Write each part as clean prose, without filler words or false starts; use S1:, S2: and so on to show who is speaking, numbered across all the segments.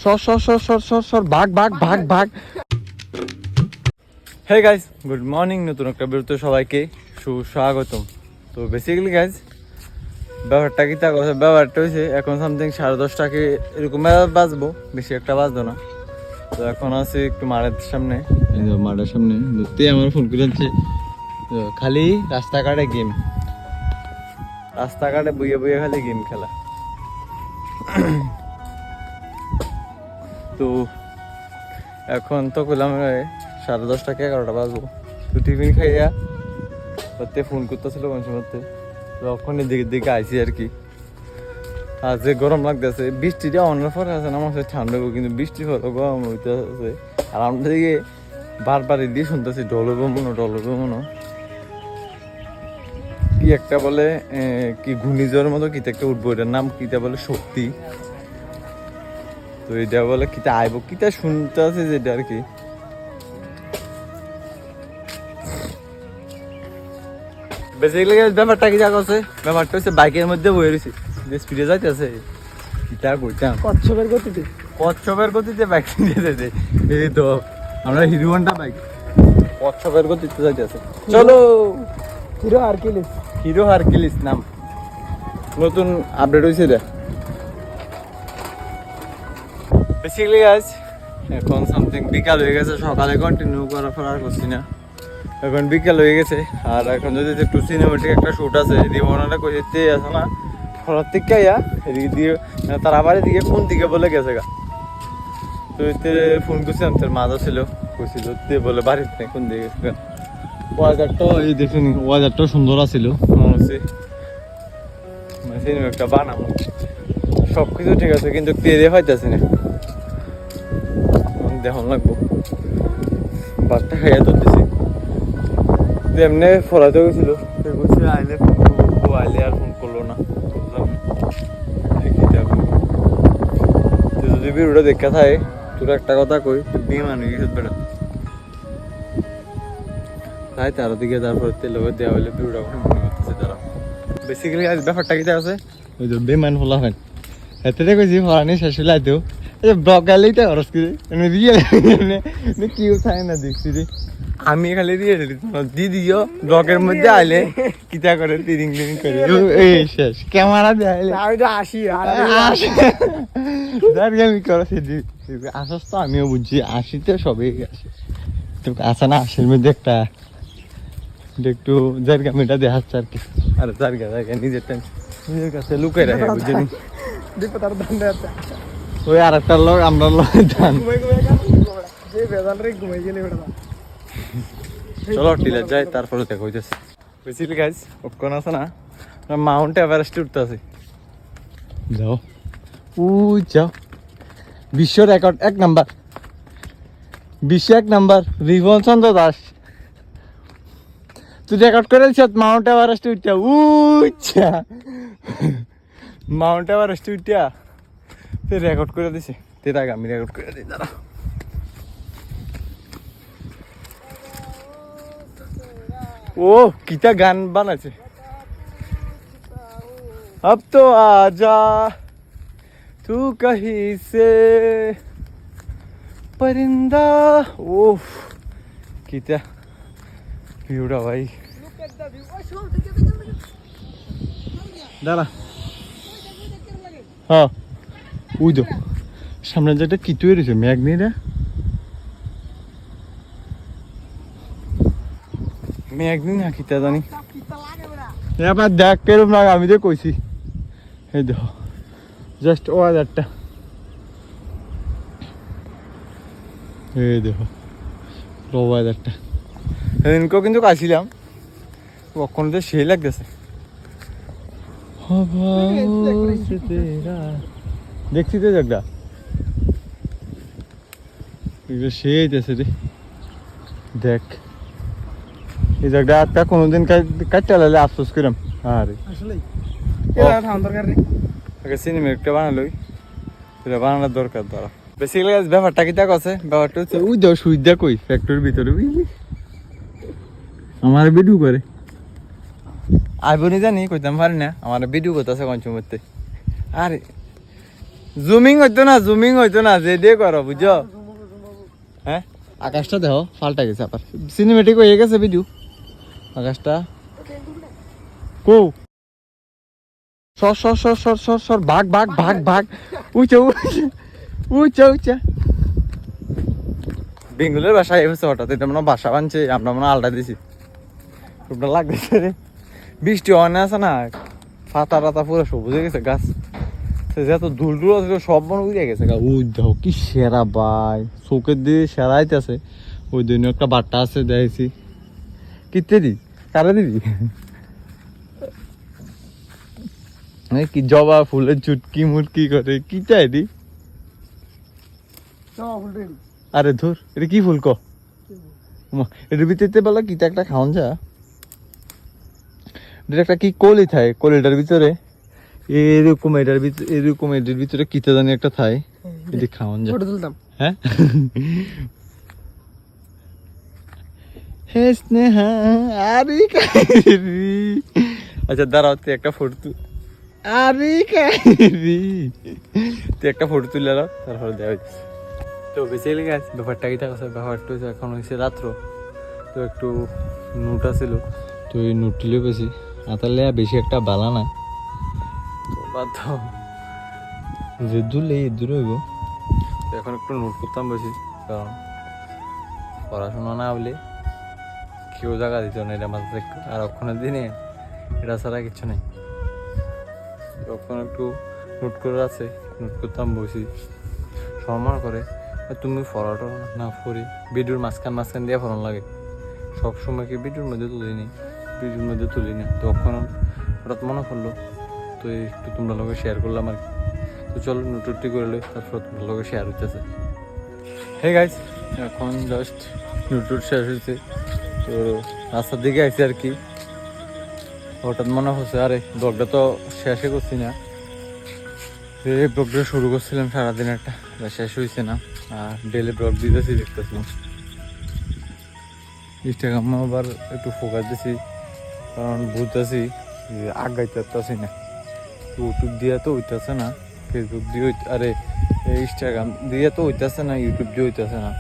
S1: সর ভাগ। Hey guys, good morning. নতুন একটা ভিডিওতে সবাইকে সুস্বাগতম। তো বেসিক্যালি গাইস, ব্যাপারটা হয়েছে এখন সামথিং 10:30 এরকম বাজবো, বেশি একটা বাজতো না। তো এখন আছি একটু মাঠের সামনে, ধরতে আমার ফোন করে যাচ্ছে খালি রাস্তাঘাটে বইয়ে খালি গেম খেলা। তো এখন তো করলাম 10:30 11টা বাজবো। তো টিফিন খাইয়া ওতে ফোন করতেছিল কোন সময়তে, তখন দিকে আইসি আর কি। আর যে গরম লাগতেছে, বৃষ্টিটা অনেক পরে আছে না, আমার ঠান্ডা হবে, কিন্তু বৃষ্টি পরে গরম হইতেছে। আর আমরা দিকে বারবার দিয়ে শুনতেছি ডলবে মনো কি একটা বলে, কি ঘূর্ণিঝড়ের মতো কিতা একটা উঠবো, এটার নাম কিতা বলে শক্তি। তো এটা বলে কিতা আইব, কিতা শুনতে আছে যেটা আর কি। বেসিক্যালি ব্যাপারটা কি জায়গা আছে, ব্যাপারটা হচ্ছে বাইকের মধ্যে বয়ে রয়েছে, যে স্পিডে যাইতেছে কিতা কইতাম, কচ্ছপের গতিতে বাইক নিয়ে যেতে। এই তো আমরা হিরো হন্ডা বাইক কচ্ছপের গতিতে যাইতেছে। চলো, হিরো হারকিলিস নাম, নতুন আপডেট হয়েছে এটা। বেসিক্যালি গাইস এখন সামথিং বিকাল হয়ে গেছে, সকালে কন্টিনিউ করার পর আর করছি না, এখন বিকাল হয়ে গেছে। আর এখন যদি একটু সিনেমেটিক একটা শুট আছে, রিমনাটা কইতে আছে না হঠাৎ থেকে এদিকে দিয়ে তার আবার এদিকে কোন দিকে বলে গেছে গা। তো এতে ফোন করছিলাম, তোর মাদা ছিল, কইছিল তে বলে বাড়িতে নেই, কোন দিকে গেছে গা। ওয়াজারটা এই দেখুন, ওয়াজারটাও সুন্দর আছিল, মনে হচ্ছে সিনেমা একটা বানাবো। সব কিছু ঠিক আছে, কিন্তু তেরে পাইতেছে না, দেখন লাগবো। বারটা খাইয়া তো দিছি, এমনি ফরাতে গেছিল, আইলে ফোন করবো, আইলে আর ফোন করলো না। যদি ভিডিওটা দেখা থাকে, তোর একটা কথা কই, বিমান হয়ে গেছে বেটা তাই তার দিকে, তারপর তেলের দেওয়া হইলে ভিডিওটা মনে করতেছে তারা। বেসিক্যালি আজ ব্যাপারটা কি আছে, ওই যে বেমান ফোলা হয় এতে কইছি ফরানি শেষ হইলে আইতেও ব্লগ গাইলেইটা খরচ করে কি উঠায় না দেখছি রে। আমি খালি দিদিও ব্লগের মধ্যে আইলে কিতা করে তিরিং করে এই শেষ ক্যামেরা দিয়ে আমি করছি। আসস তো আমিও বুঝছি, আসিতে সবই আসে, তো আসে না আসের মধ্যে একটা একটু জায়গা দেখাচ্ছে আর কি। আর জায়গা নিজের কাছে লুকাই রাখে বুঝলি। ওই আর একটা লোক আমরা চলো টিলা যাই, তারপরে দেখা হইতেছে। বেসিক্যালি গাইস ওখানে আছে না, মাউন্ট এভারেস্টে উঠতে আছে, যাও যাও। বিশ্ব রেকর্ড 1 নাম্বার, বিশ্ব 1 নাম্বার রিভন চন্দ্র দাস, তুই রেকর্ড করে দিচ্ছ মাউন্ট এভারেস্টে উঠা। মাউন্ট এভারেস্টে উঠা তুই রেকর্ড করে দিছে, তুই আগে আমি রেকর্ড করে দিই দাঁড়া। ও কিতা গান বানাচ্ছে, अब तो आजा तू कहीं से परिंदा। ओह किता ভিউটা ভাই, দাঁড়া। হ্যাঁ ওই তো সামনে যে একটা কি তৈরি হয়েছে, ম্যাগ নেই রে, ম্যাগ নেই না কিতা জানি। এবার দেখ কেরম লাগে, আমি তো কইছি এই দেখো জাস্ট ওয়াদারটা, এই দেখো ওয়াদারটা। সেদিনকেও কিন্তু আসছিলাম, কখন তো সেই লাগতেছে, দেখছি তো জায়গা সেই আছে রে। দেখ এই জায়গাটা আজকা কোনোদিন কাটতে লাগলে আফসোস করাম। আরে সিনেমা একটা বানালোই, সেটা বানানোর দরকার তারা। বেসিক্যালি ব্যাপারটা কি দেখ আছে, ব্যাপারটা হচ্ছে ওই দেখ সুইদা কই ফ্যাক্টরির ভিতরে বুঝলি, আমার ভিডিও করে আইবনি জানি কইতাম পারি না, আমার ভিডিও করতেছে কঞ্চুমতে। আরে জুমিং হইতো না যে দিয়ে করো বুঝছো হ্যাঁ আকাশটা দেখো ফাল্টা গেছে আবার সিনেমেটিক হয়ে গেছে ভিডিও আকাশটা কো সর ভাগ উঁচা বেঙ্গলের বাসায় এসেছে হঠাৎ এটা মনে বাসা বানছে আমরা মনে আলটা দিছি খুবটা লাগতেছে রে বৃষ্টি অনেক আছে না পাতা টাতা পুরো সবুজ হয়ে গেছে গাছ যত ধুল টুল আছে সব মনে উড়ে গেছে ওই দেখো কি সেরা ভাই চোখের দিয়ে সেরাইতেছে ওই দিন একটা বাট্টা আছে দেখেছি কিতে দি কারা দিবি কি জবা ফুলের চুটকি মুটকি করে কি চাই দি আরে ধর এটা কি ফুল ক এটার ভিতরে বলো কিটা একটা খাওয়ান যা এটা একটা কি কলি থাকে কলিটার ভিতরে এরকম এটার ভিতরে কিটা জানি একটা থাকে এটি খাওয়ান যা হ্যাঁ হে স্নেহা আরে আচ্ছা দাঁড়াও তুই একটা ফটো আরে তুই একটা ফটো তুলে দাও তারপরে দেওয়া হচ্ছে তো বেসিক্যালি গাছ ব্যাপারটা কি থাকছে ব্যাপারটা হচ্ছে এখন হয়েছে রাত্র তো একটু নোট আছিল তো এই নোট তুলেও বেশি আতালে বেশি একটা বালা না তো বাধ্য যে দূরলে দূর হইব তো এখন একটু নোট করতাম বেশি কারণ পড়াশোনা না হলে কেউ জায়গা দিত না এটা মাথা একটু আর ওখানের দিনে এটা ছাড়া কিছু নেই তখন একটু নোট করে আছে নোট করতাম বসি সম্মান করে তুমি ফরাটো না ফরি ভিডিওর মাঝখান দিয়ে ফরান লাগে সবসময় কি ভিডিওর মধ্যে তুলি না তখন হঠাৎ মনে পড়লো তো একটু তোমরা লোকে শেয়ার করলাম আর কি তো চলো নোটটি করলে তারপর তোমরা লোকে শেয়ার হইতেছে হে গাইস এখন জাস্ট নোট শেষ হয়েছে তো রাস্তার দিকে আইসি আর কি হঠাৎ মনে হচ্ছে আরে ব্লগটা তো শেষে করছি না এই ব্লগটা শুরু করছিলাম সারাদিন একটা শেষ হয়েছে না আর ডেলি ব্লগ দিতেছি দেখতেছিলাম ইনস্টাগ্রামে আবার একটু ফোকাস দিছি কারণ বুঝতেছি যে আগাইতে পারতেছি না ইউটিউব দিয়ে তো হইতেছে না ফেসবুক দিয়ে আরে ইনস্টাগ্রাম দিয়ে তো হইতেছে না ইউটিউব দিয়ে হইতেছে না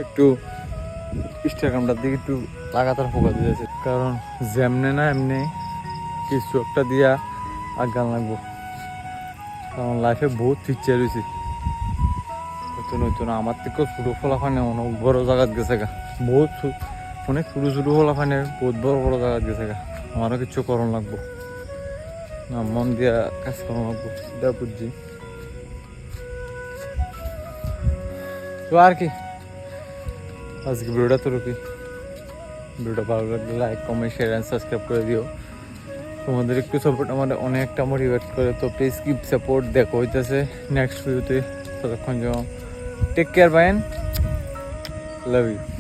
S1: একটু ইনস্টাগ্রামটার দিকে একটু লাগাতার ফোকাস দিয়েছে কারণ যেমনে না এমনি কিছু একটা দিয়া আগান লাগবো কারণ লাইফে বহুত ফিচার হয়েছে নতুন আমার থেকেও ছোটো ফলাফানে অনেক বড় জায়গাত গেছে গা বহুত অনেক ছোটো ফলাফানে বহুত বড় জায়গাত গেছে গা আমারও কিছু করণ লাগবো না মন দিয়া কাজ করণ লাগবো এটা বুঝছি তো আর কি আজকে ভিডিওটা তো রুকি ভিডিওটা ভালো লাগলে like comment share and subscribe করে দিও তোমাদের একটু সাপোর্ট আমাদের অনেকটা মোটিভেট করে তো প্লিজ কিপ সাপোর্ট দেখো হইতেছে নেক্সট ভিডিওতে ততক্ষণ যেমন take care bye and love you